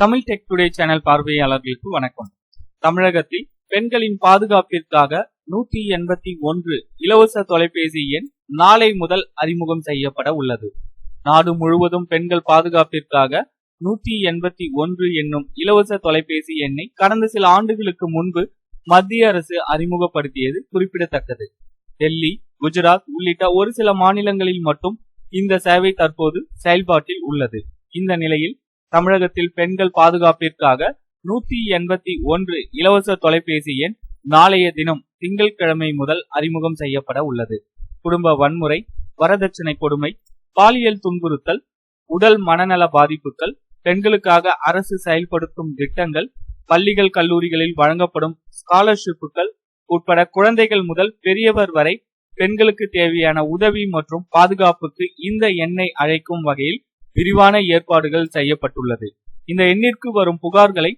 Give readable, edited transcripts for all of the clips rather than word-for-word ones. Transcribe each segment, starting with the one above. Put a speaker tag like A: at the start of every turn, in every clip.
A: Tamil tech today channel பார்வையாளர்களுக்கு வணக்கம். தமிழகத்தில் பெண்களின் பாதுகாப்பிற்காக 181 இலவச தொலைபேசி எண் நாளை முதல் அறிமுகம் செய்யப்பட உள்ளது. நாடு முழுவதும் பெண்கள் பாதுகாப்பிற்காக 181 என்னும் இலவச தொலைபேசி எண்ணை கடந்த சில ஆண்டுகளுக்கு முன்பு மத்திய அரசு அறிமுகப்படுத்தியது குறிப்பிடத்தக்கது. டெல்லி, குஜராத் உள்ளிட்ட ஒரு சில மாநிலங்களில் மட்டும் இந்த சேவை தற்போது செயல்பாட்டில் உள்ளது. இந்த நிலையில் தமிழகத்தில் பெண்கள் பாதுகாப்பிற்காக 181 இலவச தொலைபேசி எண் நாளைய தினம் திங்கட்கிழமை முதல் அறிமுகம் செய்யப்பட உள்ளது. குடும்ப வன்முறை, வரதட்சணை கொடுமை, பாலியல் துன்புறுத்தல், உடல் மனநல பாதிப்புகள், பெண்களுக்காக அரசு செயல்படுத்தும் திட்டங்கள், பள்ளிகள் கல்லூரிகளில் வழங்கப்படும் ஸ்காலர்ஷிப்புகள் உட்பட குழந்தைகள் முதல் பெரியவர் வரை பெண்களுக்கு தேவையான உதவி மற்றும் பாதுகாப்புக்கு இந்த எண்ணை அழைக்கும் வகையில் விரிவான ஏற்பாடுகள் செய்யப்பட்டுள்ளது. இந்த எண்ணிற்கு வரும் புகார்களை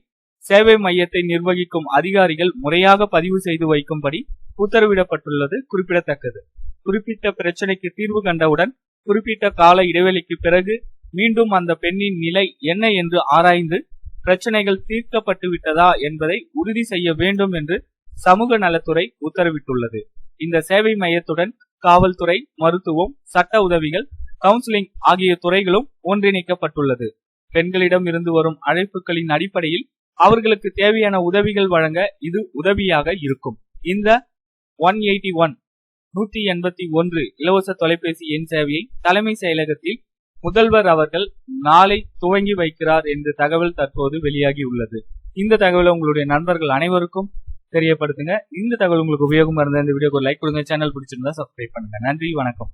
A: சேவை மையத்தை நிர்வகிக்கும் அதிகாரிகள் முறையாக பதிவு செய்து வைக்கும்படி உத்தரவிடப்பட்டுள்ளது குறிப்பிடத்தக்கது. குறிப்பிட்ட பிரச்சனைக்கு தீர்வு கண்டவுடன் குறிப்பிட்ட கால இடைவெளிக்கு பிறகு மீண்டும் அந்த பெண்ணின் நிலை என்ன என்று ஆராய்ந்து பிரச்சனைகள் தீர்க்கப்பட்டு விட்டதா என்பதை உறுதி செய்ய வேண்டும் என்று சமூக நலத்துறை உத்தரவிட்டுள்ளது. இந்த சேவை மையத்துடன் காவல்துறை, மருத்துவம், சட்ட உதவிகள், கவுன்சிலிங் ஆகிய துறைகளும் ஒன்றிணைக்கப்பட்டுள்ளது. பெண்களிடம் இருந்து வரும் அழைப்புகளின் அடிப்படையில் அவர்களுக்கு தேவையான உதவிகள் வழங்க இது உதவியாக இருக்கும். இந்த 181 இலவச தொலைபேசி எண் சேவையை தலைமை செயலகத்தில் முதல்வர் அவர்கள் நாளை துவங்கி வைக்கிறார் என்ற தகவல் தற்போது வெளியாகி உள்ளது. இந்த தகவலை உங்களுடைய நண்பர்கள் அனைவருக்கும் தெரியப்படுத்துங்க. இந்த தகவல் உங்களுக்கு உபயோகமா இருந்தா இந்த வீடியோக்கு லைக் கொடுங்க. சேனல் பிடிச்சிருந்தா சப்ஸ்கிரைப் பண்ணுங்க. நன்றி, வணக்கம்.